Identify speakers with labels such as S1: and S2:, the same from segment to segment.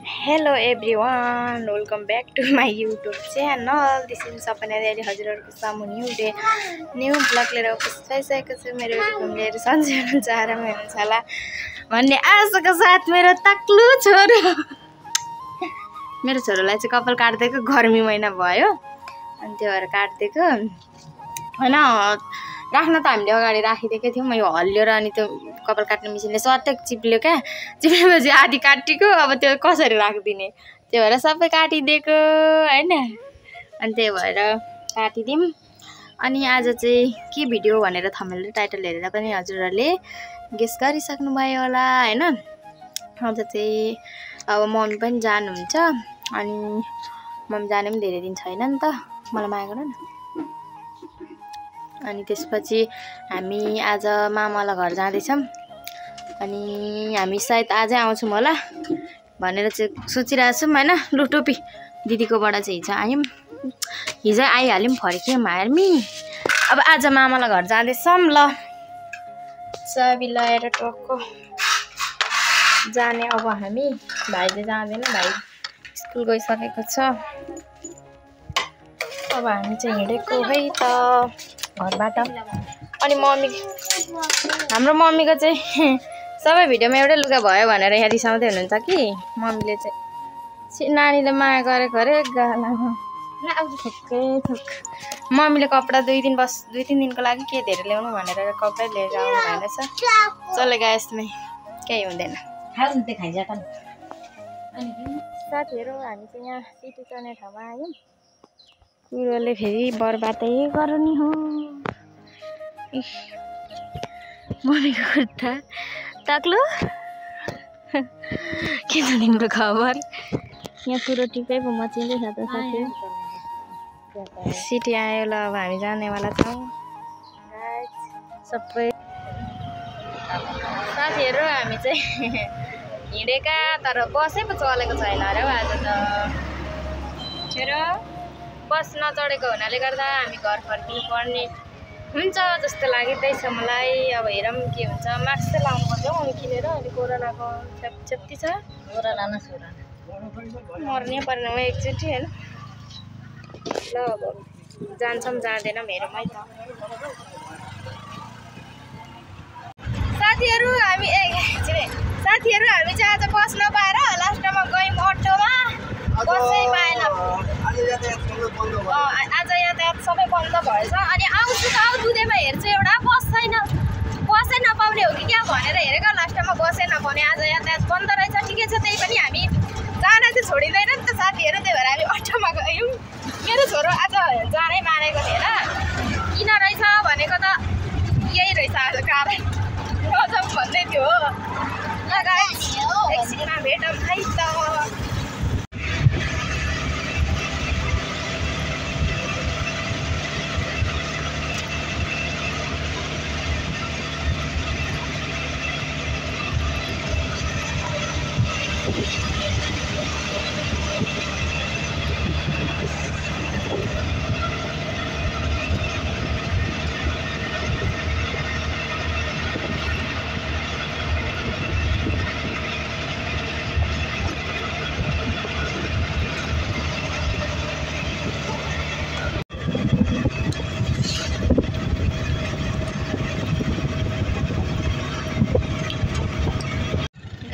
S1: Hello everyone, welcome back to my YouTube channel. This is Sapna Diary हजुरहरुको सामु new blog लिएर उपस्थित भइसकेको छु। मेरो भिडियो लिएर सन्चै हुनुहुन्छ आरामै हुनुहुन्छ होला भन्ने आशाको साथ मेरो तक्लु छोरो मेरो छोरोलाई चाहिँ कपाल काट्दिएको गर्मी महिना भयो अनि त्यो भएर काट्दिएको हैन। राख्न त हामीले अगाडि राखिदिएकै थियौं। यो हल्लियो र अनि त्यो कपाल काट्ने मेसिनले सट्टै चिप्ल्यो क्या। चिप्लेपछि आधी काटिएको, अब त्यो कसरी राख्दिने, त्यो भएर सबै काटिदिएको हैन। अनि त्यही भएर काटिदिम। अनि आज चाहिँ के भिडियो भनेर थम्बनेल र टाइटल हेरेर पनि हजुरहरुले गेस गरिसक्नु भयो होला हैन। आज चाहिँ अब मम्मी पनि जानुहुन्छ अनि मम्मी जाने पनि धेरै दिन छैन नि त, मलाई माया गर न। अनि त्यसपछि हामी आज मामालाई घर जाँदैछौँ अनि हामी सायद आजै आउँछौँ होला भनेर चाहिँ सोचिरहेको छौँ हैन। लु टोपी दिदीकोबाट चाहिँ हिजो आइहाल्यौँ, फर्क्यौँ हामी। अब आज मामालाई घर जाँदैछौँ। ल चाबी लगाएर टक्क जाने अब हामी। भाइ चाहिँ जाँदैन, भाइ स्कुल गइसकेको छ। अब हामी चाहिँ हिँडेको है त घरबाट। अनि मम्मी, हाम्रो मम्मीको चाहिँ सबै भिडियोमा एउटै लुगा भयो भनेर यहाँ रिसाउँदै हुनुहुन्छ कि। मम्मीले चाहिँ नानीले माया गरेको अरे गालामा थुक्कै थुक। मम्मीले कपडा दुई तिन दिनको लागि के धेरै ल्याउनु भनेर कपडा लिएर आउनु भनेछ। चलेगा यसमै केही हुँदैन। साथीहरू हामी चाहिँ यहाँ सिटी चढ्ने ठाउँमा आयौँ। कुरोले फेरि बर्बादै गर्ने हो। मम्मीको खुट्टा तक्लु के छ तिम्रो खबर? यहाँ कुरो टिकै पो मचिँदैछ त साथी। सिटी आयो। ल अब हामी जानेवाला छौँ सबै साथीहरू। हामी चाहिँ हिँडेका, तर बसै पो चलेको छैन अरे हौ आज त। छोरो बस नचढेको हुनाले गर्दा हामी घर फर्किनु पर्ने हुन्छ जस्तो लागिँदैछ मलाई। अब हेरौँ के हुन्छ। मास्क चाहिँ लाउनु पर्छ हौ किनेर। अहिले कोरोनाको छेप्ती छ। कोरोना न सोरा मर्नै पर्ने हो एकचोटि हैन। ल अब जान्छौँ जाँदैनौँ हेरौँ है त। साथीहरू हामी चाहिँ आज बस नपाएर लास्टमा गयौँ अटोमा। बसै पाएन। आज यातायात सबै बन्द भएछ। अनि आउँछु त दुधैमा हेर्छु एउटा बसै नपाउने हो कि क्या भनेर हेरेको। लास्टमा बसै नपाउने। आज यातायात बन्द रहेछ। ठिकै छ, त्यही पनि हामी जान चाहिँ छोडिँदैन नि त साथीहरू। त्यही भएर हामी अटोमा गयौँ। मेरो छोरो आज जानै मानेको थिएन। किन रहेछ भनेको त यही रहेछ आज कारण। नजाउँ भन्दै थियो। ल गाइस एकछिनमा भेटौँ है त।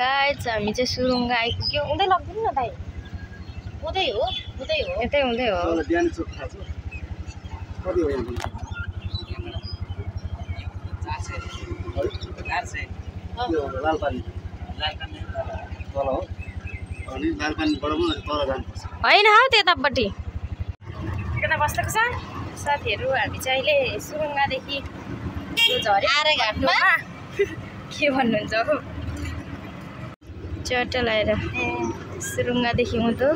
S1: गाइस हामी चाहिँ सुरुङ्गा आइपुग्यो। उतै लगिदिनु न दाइ। उतै हो यतै हुँदै हो। होइन हौ त्यतापट्टि त्यता बसेको छ। साथीहरू हामी चाहिँ अहिले सुरुङ्गादेखि झरे घाटमा के भन्नुहुन्छ हो चट्ट लगाएर सुरुङ्गादेखि उँधो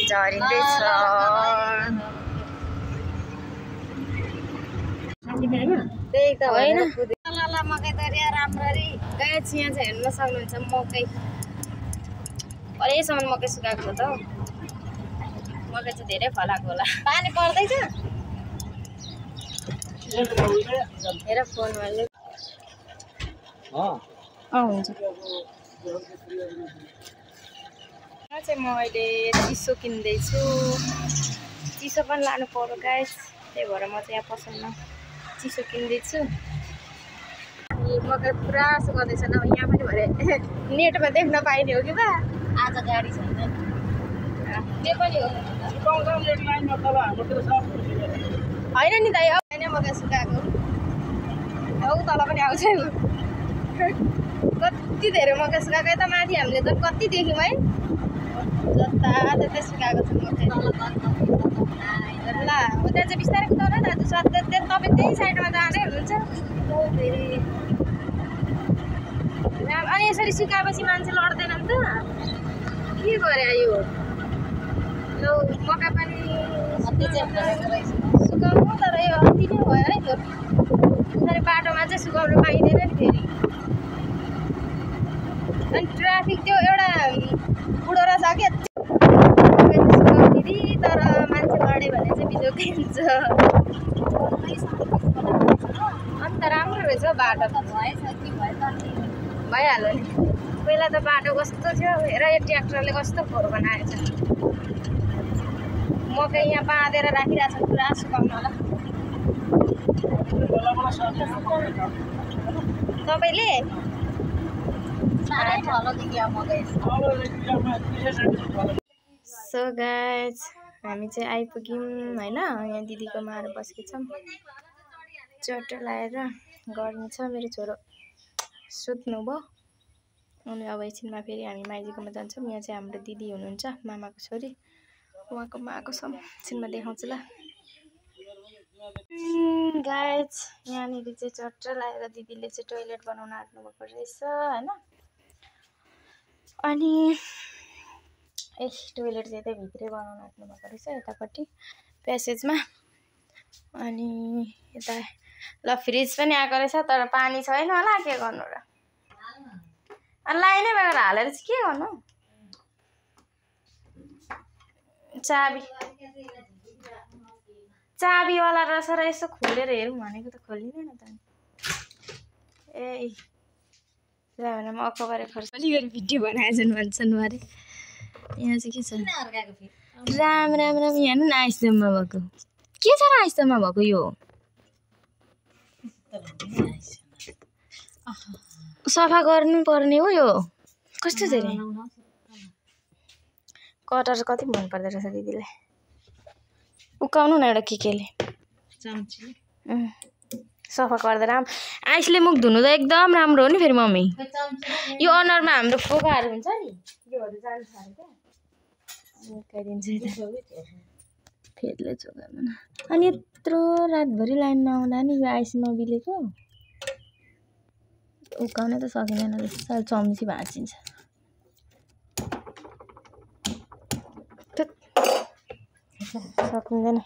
S1: झरिँदैछ। त्यही त होइन मकै दरिया राम्ररी गाइस। यहाँ चाहिँ हेर्न सक्नुहुन्छ मकै अरेसम्म मकै सुकाएको त। मकै चाहिँ धेरै फलाएको होला। पानी पर्दैछ हेर फोनमा। हुन्छ चाहिँ म अहिले चिसो किन्दैछु चिसो पनि लानु पर्यो गाइस त्यही भएर म चाहिँ यहाँ पसलमा चिसो किन्दैछु मकै पुरा सुकाउँदैछ न यहाँ पनि भरे नेटमा देख्न पाइने हो कि बा आज गाडी छैन त्यो पनि हो होइन नि दाइ होइन मकै सुकाएको औ तल पनि आउँछ कति धेरै मकै सुकाएको यता माथि हामीले त कति देख्यौँ है जता त्यतै सुकाएको छ मकै ल हो त्यहाँ चाहिँ बिस्तारै कुदाउनु न दाजु सधैँ तपाईँ त्यही साइडमा जाँदै हुनुहुन्छ अनि यसरी सुकाएपछि मान्छे लड्दैन नि त के गरे यो ल मकै पनि सुकाउनु तर यो अति नै भयो है त्यो यसरी बाटोमा चाहिँ सुकाउनु पाइँदैन नि फेरि अनि ट्राफिक त्यो एउटा बुढो रहेछ क्या सुकाउँदिदी तर मान्छे लड्यो भने चाहिँ बिजोकै हुन्छ अन्त राम्रो रहेछ बाटो त भइहाल्यो नि पहिला त बाटो कस्तो थियो हेर यो ट्र्याक्टरले कस्तो फोहोर बनाएको छ मकै यहाँ बाँधेर राखिरहेको छ पुरा सुकाउनु होला तपाईँले सो गाइज हामी चाहिँ आइपुग्यौँ होइन यहाँ दिदीकोमा आएर बसेको छौँ चट्टो लगाएर गर्मी छ मेरो छोरो सुत्नु भयो अनि अब एकछिनमा फेरि हामी माइजीकोमा जान्छौँ यहाँ चाहिँ हाम्रो दिदी हुनुहुन्छ मामाको छोरी उहाँकोमा आएको छौँ एकछिनमा देखाउँछु ल गाइज यहाँनिर चाहिँ चट्टो लगाएर दिदीले चाहिँ टोइलेट बनाउन आँट्नु भएको रहेछ होइन अनि टोइलेट चाहिँ यतै भित्रै बनाउन आँट्नु भएको रहेछ यतापट्टि प्यासेजमा अनि यता ल फ्रिज पनि आएको रहेछ तर पानी छैन होला के गर्नु र अनि लाइनै बेगर हालेर चाहिँ के गर्नु चाबीवाला रहेछ र यसो खोलेर हेरौँ भनेको त खोलिँदैन त ए भने म अखबारे खर्साली गरी भिडियो बनाएछन् भन्छन् अरे यहाँ चाहिँ के छ राम राम राम यहाँ न आइसम्म भएको के छ र आइसम्म भएको यो सफा गर्नु पर्ने हो यो कस्तो धेरै कटर कति मन पर्दो रहेछ दिदीलाई उकाउनु न एउटा केले सफा गर्दा आइसले मुख धुनु त एकदम राम्रो हो नि फेरि मम्मी यो अनुहारमा हाम्रो फोकाहरू हुन्छ नि योहरू जान्छ क्या फेदले चोगामा अनि यत्रो रातभरि लाइन नआउँदा नि यो आइस नबिलेको उकाउन त सकिँदैन साल चम्ची भाँचिन्छ सकिँदैन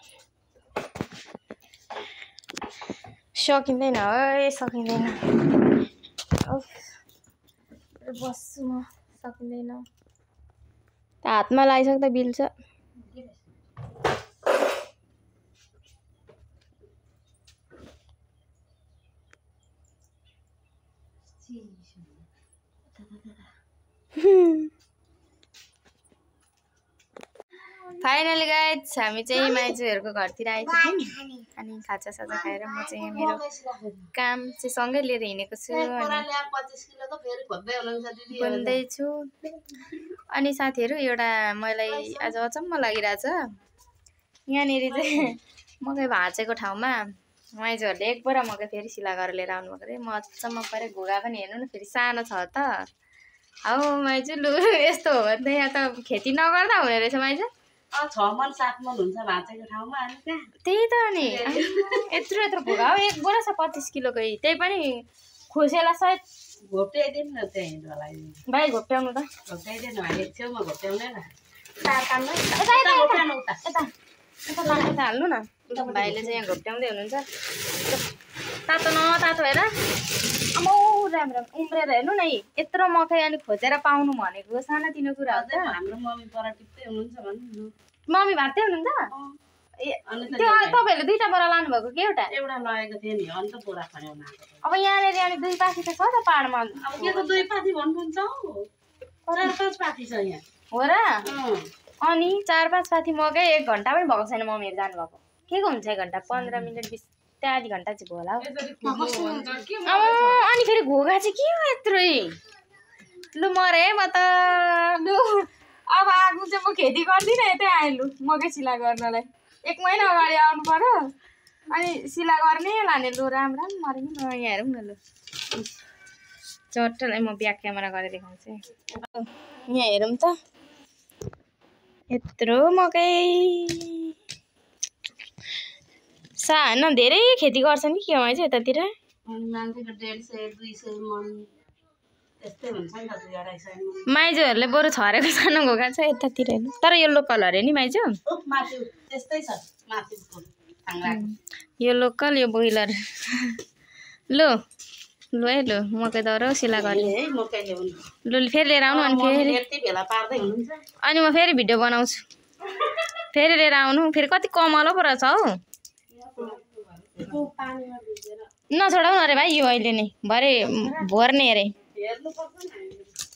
S1: है सकिँदैन बस्छु म सकिँदैन हातमा लगाइसक्दा बिल्छ फाइनली गाइज हामी चाहिँ माइजूहरूको घरतिर आइपुग्यौँ अनि खाजासाजा खाएर म चाहिँ यहाँ मेरो काम चाहिँ सँगै लिएर हिँडेको छु भन्दैछु अनि साथीहरू एउटा मलाई आज अचम्म लागिरहेछ यहाँनिर चाहिँ मकै भाँचेको ठाउँमा माइजूहरूले एक बोरा मकै फेरि सिला गरेर लिएर आउनुभएको अरे म अचम्म पऱ्यो घोगा पनि हेर्नु न फेरि सानो छ त हौ माइजू लु यस्तो हो भने यहाँ त खेती नगर्दा हुने रहेछ माइजू
S2: 6 मन 7 मन हुन्छ भाँचेको ठाउँमा अनि त्यहाँ
S1: त्यही त नि यत्रो यत्रो भोगा हो एक बोरा छ 25 किलोको त्यही पनि खुसेला सायद
S2: घोप्ट्याइदिनु न त्यहाँ हिँड्नलाई
S1: भाइ घोप्ट्याउनु त
S2: घोप्ट्याइदिनु भने छेउमा घोप्ट्याउने न
S1: चार काममा यता हाल्नु न भाइले चाहिँ यहाँ घोप्ट्याउँदै हुनुहुन्छ तातो न तातो हेर अमौ राम राम उम्रेर हेर्नु न यत्रो मकै अनि खोजेर पाउनु भनेको सानोतिनो कुरा हो त
S2: हाम्रो मम्मी पर टिप्दै हुनुहुन्छ भन्नु
S1: मम्मी भाँच्दै हुनुहुन्छ त्यो तपाईहरुले दुईटा बोरा लानु भएको कि एउटा
S2: लगेको थियो नि अन्त बोरा खन्याउन
S1: अब यहाँनेरि अनि दुई पाथी त छ त पाहाडमा
S2: अब के त दुई पाथी भन्नुहुन्छ हौ 4-5 पाथी छ यहाँ
S1: हो र अनि 4-5 पाथी मकै 1 घन्टा पनि भएको छैन मम्मीहरू जानुभएको के को हुन्छ 1 घन्टा 15 मिनट 20 आधी घन्टा चाहिँ भयो होला हौ अनि फेरि घोगा चाहिँ के हो यत्रै लु मरे म त लु अब आगो चाहिँ म खेती गर्दिनँ यतै आएँ लु मकै सिला गर्नलाई 1 महिना अगाडि आउनु पर्यो अनि सिला गर्ने लाने लु राम राम मरे नि यहाँ हेरौँ न लु चट्टलाई म ब्याक क्यामेरा गरेर देखाउँछु यहाँ हेरौँ त यत्रो मकै होइन धेरै खेती गर्छन् कि के हो चाहिँ यतातिर माइजूहरूले बरु छरेको सानो घोगा छ यतातिर तर यो लोकल अरे नि माइजू यो लोकल यो बोइलर लु लु है लु मकै दौरा सिला गर्ने लु फेरि लिएर आउनु अनि म फेरि भिडियो बनाउँछु फेरि लिएर आउनु फेरि कति कमलो पो रहेछ हौ नछोडाउनु अरे भाइ यो अहिले नै भरे भोर्ने अरे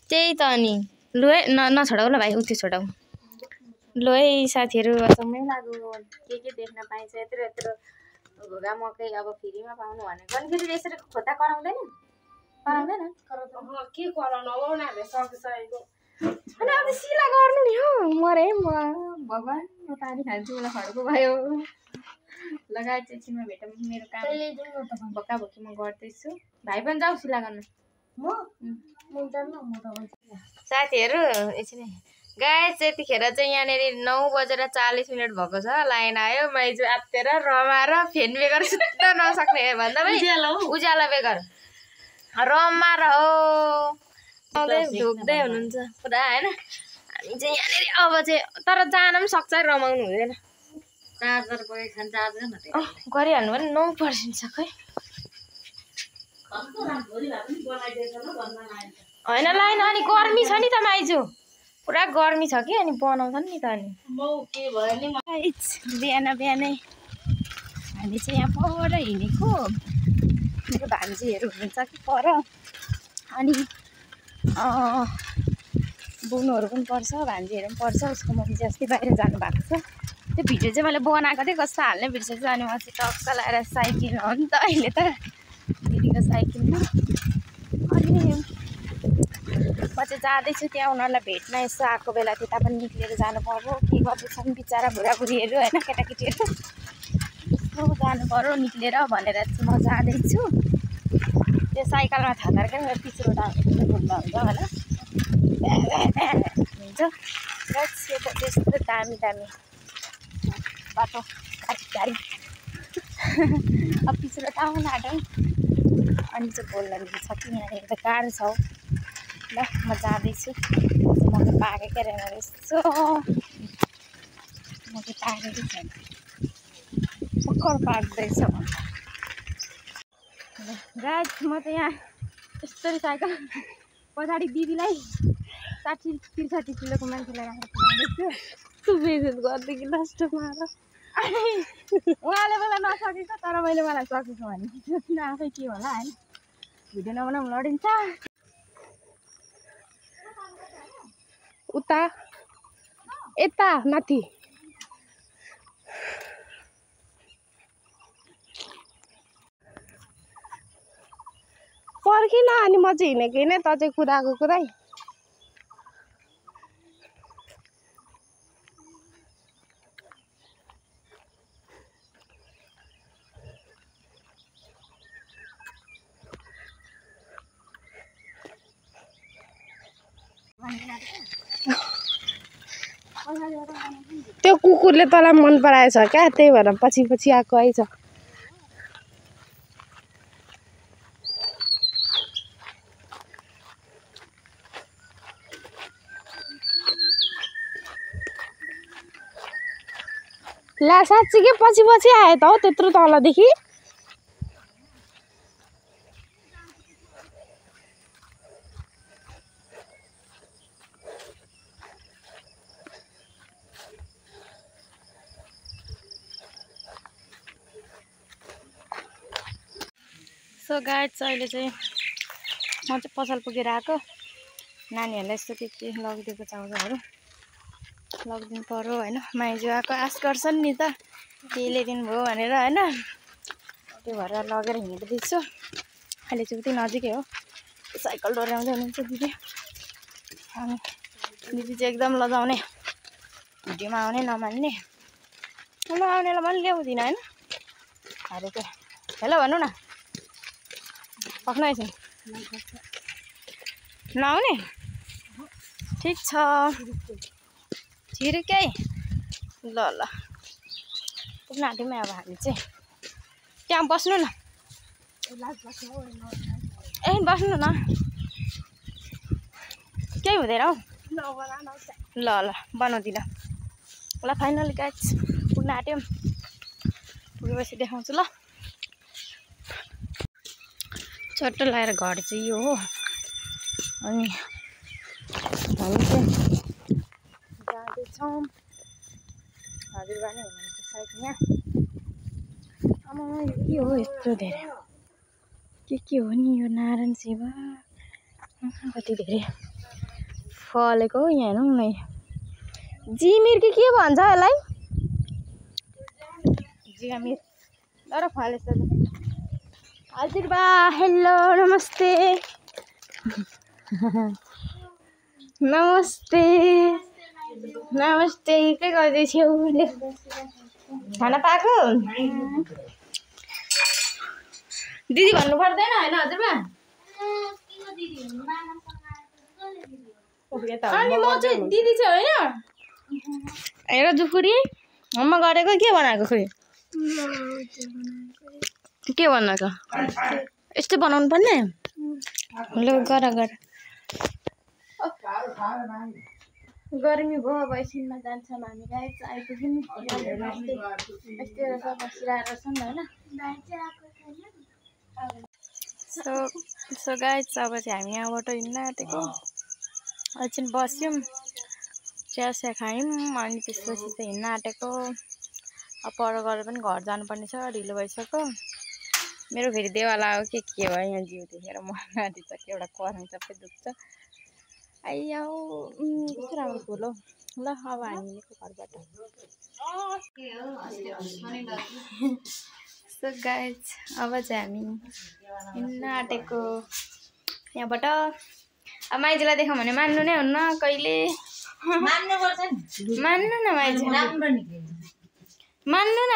S1: त्यही त अनि लु है नछोडाउ ल भाइ उति छोडाउ लु है साथीहरू सँगै लाग्यो के देख्न पाइन्छ यत्रो यत्रो घोगा मकै अब फ्रीमा पाउनु भनेको अनि फेरि यसरी खोता कराउँदैन के कराउनु अब उनीहरूले सकिसकेको अनि अब सिला गर्नु नि हौ मरे म भगवान् म पानी खान्छु मलाई खड्को भयो लगाएर चाहिँ एकछिनमा भेटौँ मेरो काम भोका भोकी म गर्दैछु भाइ पनि जाऊ सिला गर्न साथीहरू एकछिन गाइस त्यतिखेर चाहिँ यहाँनिर 9:40 भएको छ लाइन आयो माइजू आत्तेर रमाएर फेन बेगर सुत्न नसक्ने भन्दा पनि उज्यालो बेगर रमाएर हो ढोक्दै हुनुहुन्छ पुरा होइन हामी चाहिँ यहाँनिर अब चाहिँ तर जान पनि सक्छ रमाउनु हुँदैन
S2: चार्जर बोकेको चार्जर
S1: गरिहाल्नु भने 9% छ खै होइन लाइन अनि गर्मी छ नि त माइजू पुरा गर्मी छ कि अनि बनाउँछन् नि त अनि बिहान बिहानै हामी चाहिँ यहाँ पर हिँडेको मेरो भान्जीहरू हुनुहुन्छ कि पर अनि बुनुहरू पनि पर्छ भान्जीहरू पनि पर्छ उसको मम्मी चाहिँ अस्ति बाहिर जानुभएको छ त्यो भिडियो चाहिँ मैले बनाएको थिएँ कस्तो हाल्ने बिर्सेछु अनि म चाहिँ टक्क लगाएर साइकल हो नि त अहिले त दिदीको साइकलमा अनि म चाहिँ जाँदैछु त्यहाँ उनीहरूलाई भेट्न यसो आएको बेला त्यता पनि निक्लेर जानु पर्यो के गर्दैछन् बिचरा बुढाबुढीहरू होइन केटाकेटीहरू यसो जानु पर्यो निक्लेर भनेर चाहिँ म जाँदैछु त्यो साइकलमा थाकेर मेरो पिछ्रो डाँडा घुम्दा हुन्छ होइन हुन्छ यो त त्यस्तो दामी दामी बाटो गाडी अब पिछ्रो टाउन आँटौँ अनि चाहिँ बोल्न मिल्छ कि यहाँनिर त गाह्रो छ हौ ल म जाँदैछु म त पाकेकै रहेन यसो म त पाकेकै छैन भर्खर पाक्दैछ गाइस म त यहाँ यस्तरी साइकल पछाडि दिदीलाई 60-63 किलोको मान्छेलाई राखेर जाँदैछु बेजेत गरिदिएको लास्टमा र उहाँले मलाई नसकेको तर मैले मलाई सकेको भने सोच्न आफै के होला होइन भिडियो नबनाउँ लडिन्छ उता यता माथि पर्खिन अनि म चाहिँ हिँडेको हिँडेँ त चाहिँ कुदाएको कुदै त्यो कुकुरले तँलाई मन पराएछ क्या त्यही भएर पछि पछि आएको आइछ ला साँच्चीकै पछि पछि आयो त हौ त्यत्रो तलदेखि सो गाइस अहिले चाहिँ म चाहिँ पसल पुगेर आएको नानीहरूलाई यस्तो के लगिदिएको चाउचाउहरू लगिदिनु पर्यो होइन। माइजू आएको आश गर्छन् नि त केही ल्याइदिनु भयो भनेर होइन। त्यो भएर लगेर हिँड्दैछु। अहिले चाहिँ उतै नजिकै हो, साइकल डोर्याउँदै हुनुहुन्छ दिदी। अनि दिदी चाहिँ एकदम लजाउने, भिडियोमा आउने नमान्ने। ल आउनेलाई पनि ल्याउँदिनँ होइन। अरे त्यो हेलो भन्नु न, पक्नु एकछिन नआउने? ठिक छ छिर्कै। ल ल पुग्न आँट्यौँ अब हामी चाहिँ। त्यहाँ बस्नु न, ए बस्नु न, केही हुँदैन हौ। ल ल बनाउँदिनँ। ल फाइनली गाइस पुग्न आँट्यौँ। पुगेपछि देखाउँछु ल। चट्ट लगाएर घर चाहिँ यो हो। अनि हामी चाहिँ जाँदैछौँ। हजुरबा नै हुनुहुन्छ सायद यहाँ। आमा यो के हो यत्रो धेरै? के हो नि यो नारायण सेवा? कति धेरै फलेको हो यहाँ हेर्नु न। जिमिर कि के भन्छ यसलाई? जिमिर तर फलेछ। हजुरबा हेलो नमस्ते। नमस्ते नमस्ते। के गर्दैछौ? खाना पाएको? दिदी भन्नु पर्दैन होइन हजुरबा? अनि म चाहिँ दिदी चाहिँ होइन। हेर जुखुरी मम्मा गरेको के बनाएको खोइ? के बनाएको? यस्तै बनाउनु पर्ने? ल गर गर। गर्मी भयो अब एकछिनमा जान्छौँ हामी गाइस। आइपुग्यौँ। यस्तै रहेछ बसिरहेको छौँ होइन। सो गाइस अब चाहिँ हामी यहाँबाट हिँड्न आँटेको। एकछिन बस्यौँ, चिया खायौँ, अनि त्यसपछि चाहिँ हिँड्न आँटेको। अब पर गएर पनि घर जानुपर्ने छ, ढिलो भइसक्यो। मेरो फेरि देवाला हो के भयो यहाँ जिउ देखेर म आँटिसक्यो। एउटा करङ सबै दुख्छ। आइया कस्तो राम्रो फुल हो। ल अब हामी हिँडेको घरबाट। सो गाइज अब चाहिँ हामी हिँड्न आँटेको यहाँबाट। अब माइजूलाई देखाउँ भने मान्नु नै हुन्न कहिले। मान्नु न माइजू, मान्नु न।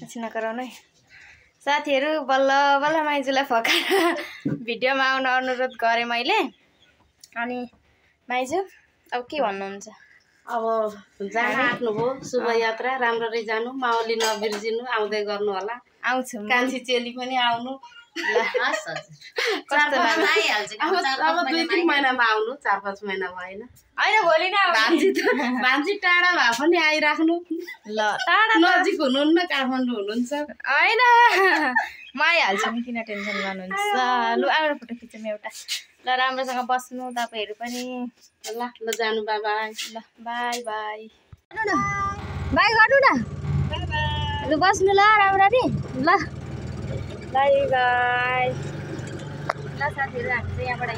S1: एकछिन नकराउनु है साथीहरू। बल्ल बल्ल माइजूलाई फकाएर भिडियोमा आउन अनुरोध गरेँ मैले। अनि माइजू अब के भन्नुहुन्छ?
S2: अब जान आँट्नु भयो, शुभ यात्रा राम्ररी जानु, माओली नबिर्जिनु, आउँदै गर्नु होला।
S1: आउँछु
S2: कान्छी चेली पनि आउनु। अब 2-3 महिनामा आउनु, 4-5 महिना भएन
S1: होइन। भोलि नै
S2: भान्जी टाढा भए पनि आइराख्नु।
S1: ल टाढा
S2: नजिक हुनुहुन्न, काठमाडौँ हुनुहुन्छ
S1: होइन। म आइहाल्छु नि, किन टेन्सन गर्नुहुन्छ? लु आफ्नो फोटो खिचौँ एउटा। ल राम्रोसँग बस्नु तपाईँहरू पनि।
S2: ल ल जानु, बाई बाई।
S1: ल बाई बाई। बाई गर्नु न। लु बस्नु ल राम्ररी। ल बाई बाई। ल साथीहरू हामी चाहिँ यहाँबाट